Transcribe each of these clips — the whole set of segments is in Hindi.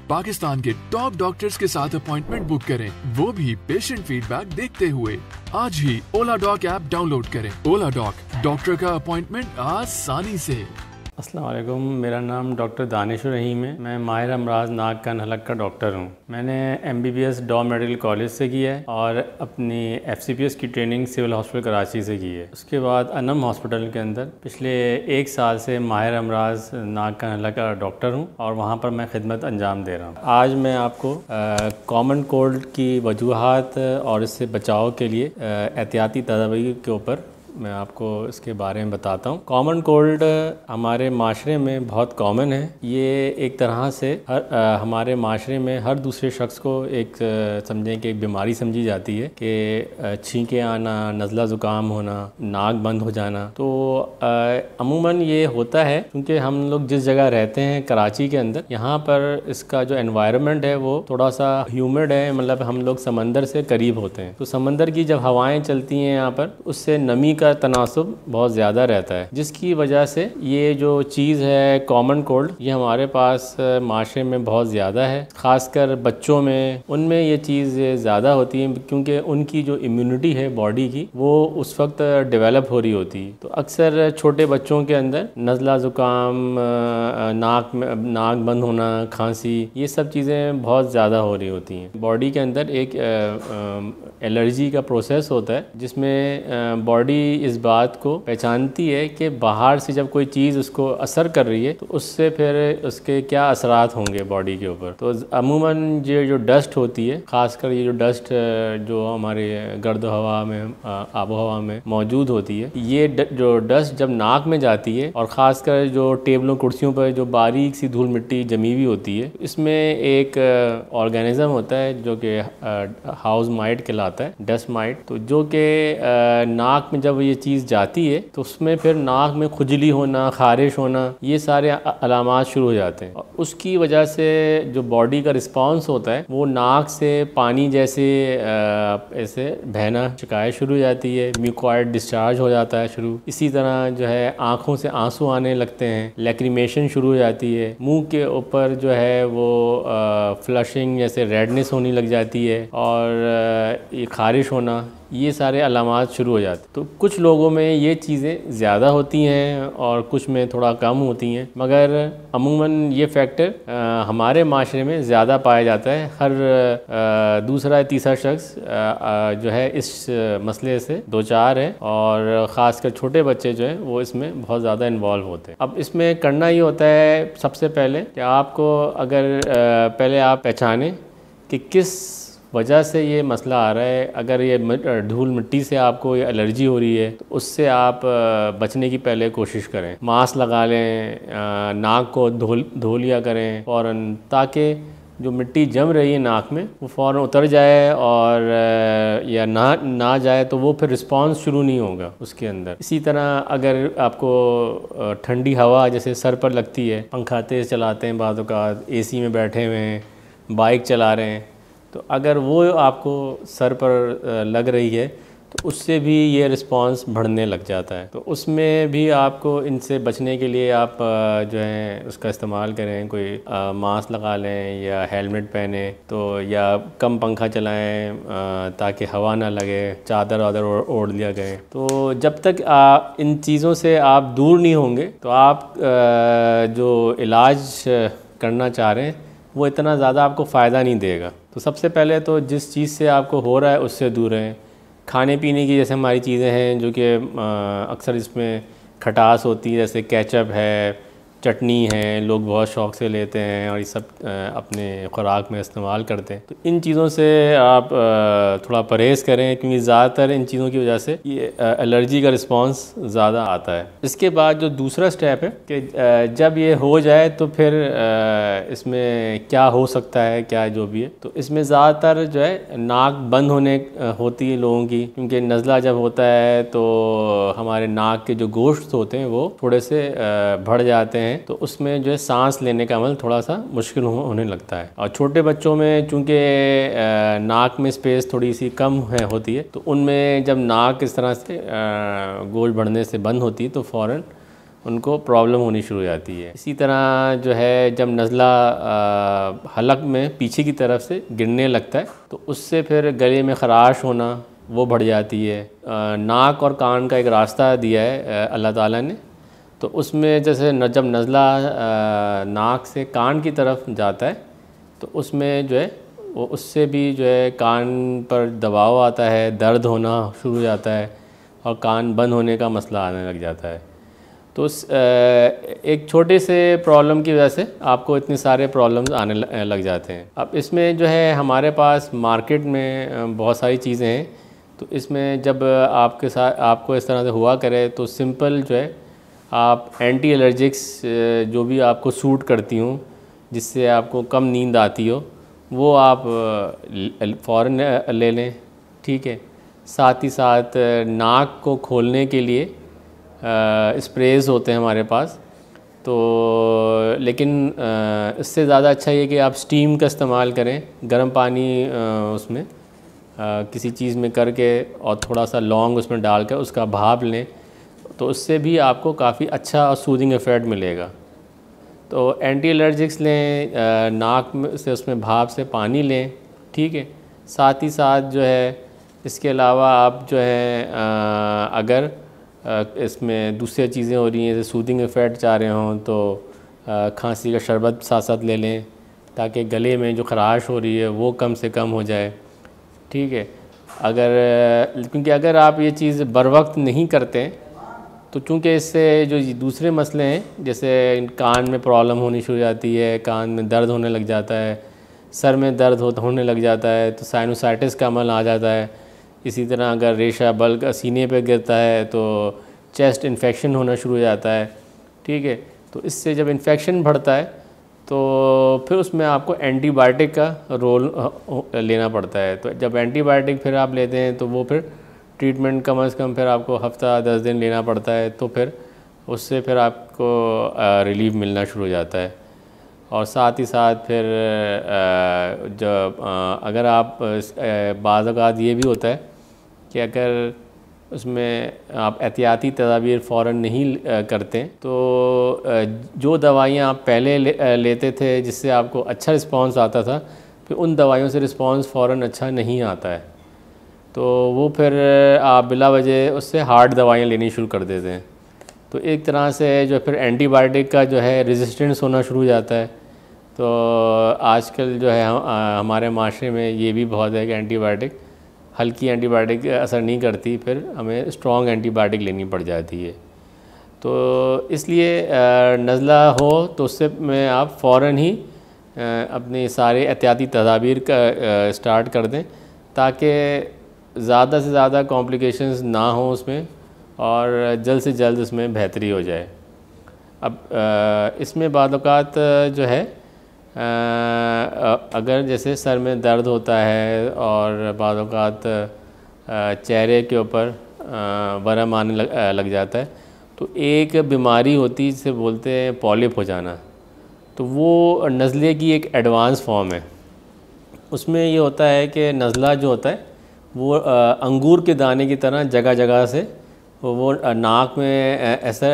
पाकिस्तान के टॉप डॉक्टर्स के साथ अपॉइंटमेंट बुक करें, वो भी पेशेंट फीडबैक देखते हुए। आज ही ओला डॉक ऐप डाउनलोड करें। ओला डॉक, डॉक्टर का अपॉइंटमेंट आसानी से। अस्सलाम वालेकुम, मेरा नाम डॉक्टर दानिशुर रहीम है। मैं माहिर अमराज नाक कान हलक का डॉक्टर हूँ। मैंने MBBS डॉ मेडिकल कॉलेज से की है और अपनी FCPS की ट्रेनिंग सिविल हॉस्पिटल कराची से की है। उसके बाद अनम हॉस्पिटल के अंदर पिछले 1 साल से माहिर अमराज नाक कान हलक का डॉक्टर हूँ और वहाँ पर मैं खिदमत अंजाम दे रहा हूँ। आज मैं आपको कॉमन कोल्ड की वजूहात और इससे बचाव के लिए एहतियाती तदाबीर के ऊपर मैं आपको इसके बारे में बताता हूँ। कॉमन कोल्ड हमारे माशरे में बहुत कॉमन है। ये एक तरह से हमारे माशरे में हर दूसरे शख्स को एक समझें कि एक बीमारी समझी जाती है कि छींके आना, नज़ला ज़ुकाम होना, नाक बंद हो जाना। तो अमूमन ये होता है क्योंकि हम लोग जिस जगह रहते हैं कराची के अंदर, यहाँ पर इसका जो एनवायरनमेंट है वो थोड़ा सा ह्यूमिड है, मतलब हम लोग समंदर से करीब होते हैं। तो समंदर की जब हवाएँ चलती हैं यहाँ पर, उससे नमी का तनासुब बहुत ज़्यादा रहता है, जिसकी वजह से ये जो चीज़ है कॉमन कोल्ड, ये हमारे पास माशरे में बहुत ज़्यादा है। ख़ासकर बच्चों में, उनमें ये चीज़ ज़्यादा होती है क्योंकि उनकी जो इम्यूनिटी है बॉडी की, वो उस वक्त डेवलप हो रही होती है। तो अक्सर छोटे बच्चों के अंदर नज़ला ज़ुकाम, नाक बंद होना, खांसी, ये सब चीज़ें बहुत ज़्यादा हो रही होती हैं। बॉडी के अंदर एक एलर्जी का प्रोसेस होता है जिसमें बॉडी इस बात को पहचानती है कि बाहर से जब कोई चीज़ उसको असर कर रही है तो उससे फिर उसके क्या असरात होंगे बॉडी के ऊपर। तो अमूमन ये जो डस्ट होती है, ख़ासकर ये जो डस्ट जो हमारे गर्द हवा में, आबो हवा में मौजूद होती है, ये जो डस्ट जब नाक में जाती है और ख़ासकर जो टेबलों कुर्सियों पर जो बारीक सी धूल मिट्टी जमी हुई होती है, इसमें एक ऑर्गेनिज़म होता है जो कि हाउस माइट कहलाता है, डस्ट माइट। तो जो कि नाक में जब ये चीज़ जाती है तो उसमें फिर नाक में खुजली होना, खारिश होना, ये सारे अलामात शुरू हो जाते हैं। और उसकी वजह से जो बॉडी का रिस्पांस होता है वो नाक से पानी जैसे ऐसे बहना, शिकायत शुरू हो जाती है, म्यूकॉइड डिस्चार्ज हो जाता है शुरू। इसी तरह जो है आँखों से आंसू आने लगते हैं, लैक्रिमेशन शुरू हो जाती है, मुंह के ऊपर जो है वो फ्लशिंग जैसे रेडनेस होने लग जाती है और ये खारिश होना, ये सारे अलामात शुरू हो जाते हैं। तो कुछ लोगों में ये चीज़ें ज़्यादा होती हैं और कुछ में थोड़ा कम होती हैं, मगर अमूमन ये फैक्टर हमारे माशरे में ज़्यादा पाया जाता है। हर दूसरा या तीसरा शख्स जो है इस मसले से दो चार है और ख़ासकर छोटे बच्चे जो हैं वो इसमें बहुत ज़्यादा इन्वॉल्व होते हैं। अब इसमें करना ये होता है सबसे पहले कि आपको अगर पहले आप पहचानें कि किस वजह से ये मसला आ रहा है। अगर ये धूल मिट्टी से आपको ये एलर्जी हो रही है तो उससे आप बचने की पहले कोशिश करें, मास्क लगा लें, नाक को धो लिया करें फ़ौरन, ताकि जो मिट्टी जम रही है नाक में वो फ़ौरन उतर जाए और या ना जाए तो वो फिर रिस्पांस शुरू नहीं होगा उसके अंदर। इसी तरह अगर आपको ठंडी हवा जैसे सर पर लगती है, पंखा तेज़ चलाते हैं, बाद औक़ात AC में बैठे हुए हैं, बाइक चला रहे हैं, तो अगर वो आपको सर पर लग रही है तो उससे भी ये रिस्पांस बढ़ने लग जाता है। तो उसमें भी आपको इनसे बचने के लिए आप जो है उसका इस्तेमाल करें, कोई मास्क लगा लें या हेलमेट पहने, तो या कम पंखा चलाएं ताकि हवा ना लगे, चादर वादर ओढ़ लिया गए। तो जब तक इन चीज़ों से आप दूर नहीं होंगे तो आप जो इलाज करना चाह रहे हैं वो इतना ज़्यादा आपको फ़ायदा नहीं देगा। तो सबसे पहले तो जिस चीज़ से आपको हो रहा है उससे दूर रहें। खाने पीने की जैसे हमारी चीज़ें हैं जो कि अक्सर इसमें खटास होती है, जैसे केचप है, चटनी है, लोग बहुत शौक़ से लेते हैं और ये सब अपने ख़ुराक में इस्तेमाल करते हैं। तो इन चीज़ों से आप थोड़ा परहेज़ करें क्योंकि ज़्यादातर इन चीज़ों की वजह से ये एलर्जी का रिस्पांस ज़्यादा आता है। इसके बाद जो दूसरा स्टेप है कि जब ये हो जाए तो फिर इसमें क्या हो सकता है, क्या जो भी है, तो इसमें ज़्यादातर जो है नाक बंद होने होती है लोगों की, क्योंकि नज़ला जब होता है तो हमारे नाक के जो गोश्त होते हैं वो थोड़े से बढ़ जाते हैं, तो उसमें जो है सांस लेने का अमल थोड़ा सा मुश्किल होने लगता है। और छोटे बच्चों में चूँकि नाक में स्पेस थोड़ी सी कम होती है, तो उनमें जब नाक इस तरह से गोश्त बढ़ने से बंद होती है तो फ़ौरन उनको प्रॉब्लम होनी शुरू हो जाती है। इसी तरह जो है जब नज़ला हलक में पीछे की तरफ से गिरने लगता है तो उससे फिर गले में ख़राश होना वो बढ़ जाती है। नाक और कान का एक रास्ता दिया है अल्लाह ताला ने, तो उसमें जैसे जब नज़ला नाक से कान की तरफ जाता है तो उसमें जो है वो उससे भी जो है कान पर दबाव आता है, दर्द होना शुरू हो जाता है और कान बंद होने का मसला आने लग जाता है। तो एक छोटे से प्रॉब्लम की वजह से आपको इतने सारे प्रॉब्लम्स आने लग जाते हैं। अब इसमें जो है हमारे पास मार्केट में बहुत सारी चीज़ें हैं, तो इसमें जब आपको इस तरह से हुआ करे तो सिंपल जो है आप एंटी एलर्जिक्स जो भी आपको सूट करती हूँ, जिससे आपको कम नींद आती हो, वो आप फ़ौरन ले लें, ठीक है। साथ ही साथ नाक को खोलने के लिए स्प्रेज़ होते हैं हमारे पास, तो लेकिन इससे ज़्यादा अच्छा ये कि आप स्टीम का इस्तेमाल करें। गर्म पानी उसमें किसी चीज़ में करके और थोड़ा सा लौंग उसमें डालकर उसका भाप लें, तो उससे भी आपको काफ़ी अच्छा और सूदिंग इफ़ेक्ट मिलेगा। तो एंटी एलर्जिक्स लें, नाक में से उसमें भाप से पानी लें, ठीक है। साथ ही साथ जो है इसके अलावा आप जो है अगर इसमें दूसरी चीज़ें हो रही हैं जैसे सूदिंग इफ़ेक्ट चाह रहे हों तो खांसी का शरबत साथ साथ ले लें, ताकि गले में जो ख़राश हो रही है वो कम से कम हो जाए, ठीक है। क्योंकि अगर आप ये चीज़ बर वक्त नहीं करते तो चूँकि इससे जो दूसरे मसले हैं जैसे कान में प्रॉब्लम होनी शुरू हो जाती है, कान में दर्द होने लग जाता है, सर में दर्द होने लग जाता है, तो साइनोसाइटिस का अमल आ जाता है। इसी तरह अगर रेशा बल्क सीने पे गिरता है तो चेस्ट इन्फेक्शन होना शुरू हो जाता है, ठीक है। तो इससे जब इन्फेक्शन बढ़ता है तो फिर उसमें आपको एंटीबायोटिक का रोल लेना पड़ता है। तो जब एंटीबायोटिक फिर आप लेते हैं तो वो फिर ट्रीटमेंट कम से कम फिर आपको हफ्ता 10 दिन लेना पड़ता है, तो फिर उससे फिर आपको रिलीफ मिलना शुरू हो जाता है। और साथ ही साथ फिर जब अगर आप बाज़ औक़ात ये भी होता है कि अगर उसमें आप एहतियाती तदाबीर फ़ौरन नहीं करते तो जो दवाइयाँ आप पहले लेते थे जिससे आपको अच्छा रिस्पॉन्स आता था, फिर उन दवाइयों से रिस्पॉन्स फ़ौरन अच्छा नहीं आता है, तो वो फिर आप बिला वजह उससे हार्ड दवाइयाँ लेनी शुरू कर देते हैं। तो एक तरह से जो फिर एंटीबायोटिक का जो है रेजिस्टेंस होना शुरू हो जाता है। तो आजकल जो है हमारे माशरे में ये भी बहुत है कि एंटीबायोटिक, हल्की एंटीबायोटिक असर नहीं करती, फिर हमें स्ट्रॉन्ग एंटीबायोटिक लेनी पड़ जाती है। तो इसलिए नज़ला हो तो उससे में आप फ़ौरन ही अपने सारे एहतियाती तदाबीर का स्टार्ट कर दें, ताकि ज़्यादा से ज़्यादा कॉम्प्लिकेशंस ना हो उसमें और जल्द से जल्द उसमें बेहतरी हो जाए। अब इसमें बाद औक़ात जो है अगर जैसे सर में दर्द होता है और बाद औक़ात चेहरे के ऊपर वरम आने लग जाता है, तो एक बीमारी होती है जिसे बोलते हैं पॉलिप हो जाना, तो वो नज़ले की एक एडवांस फॉर्म है। उसमें ये होता है कि नज़ला जो होता है वो अंगूर के दाने की तरह जगह जगह से वो नाक में ऐसा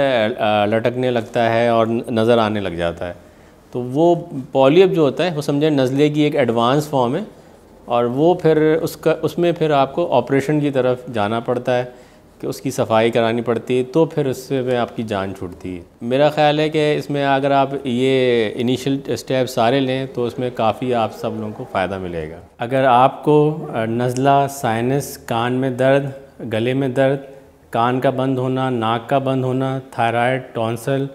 लटकने लगता है और नज़र आने लग जाता है। तो वो पॉलिप जो होता है वो समझे नज़ले की एक एडवांस फॉर्म है, और वो फिर उसमें फिर आपको ऑपरेशन की तरफ जाना पड़ता है कि उसकी सफाई करानी पड़ती है, तो फिर उससे में आपकी जान छूटती है। मेरा ख़्याल है कि इसमें अगर आप ये इनिशियल स्टेप सारे लें तो उसमें काफ़ी आप सब लोगों को फ़ायदा मिलेगा। अगर आपको नज़ला, साइनस, कान में दर्द, गले में दर्द, कान का बंद होना, नाक का बंद होना, थायराइड, टॉन्सिल,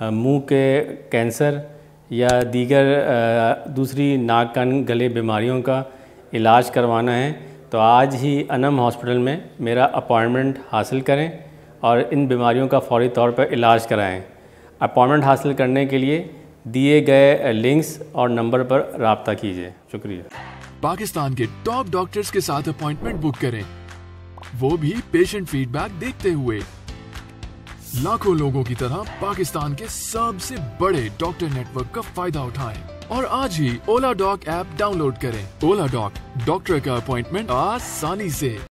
मुंह के कैंसर या दीगर दूसरी नाक कान गले बीमारियों का इलाज करवाना है तो आज ही अनम हॉस्पिटल में मेरा अपॉइंटमेंट हासिल करें और इन बीमारियों का फौरी तौर पर इलाज कराएं। अपॉइंटमेंट हासिल करने के लिए दिए गए लिंक्स और नंबर पर राब्ता कीजिए। शुक्रिया। पाकिस्तान के टॉप डॉक्टर्स के साथ अपॉइंटमेंट बुक करें, वो भी पेशेंट फीडबैक देखते हुए। लाखों लोगों की तरह पाकिस्तान के सबसे बड़े डॉक्टर नेटवर्क का फायदा उठाएं और आज ही ओला डॉक ऐप डाउनलोड करें। ओला डॉक, डॉक्टर का अपॉइंटमेंट आसानी से।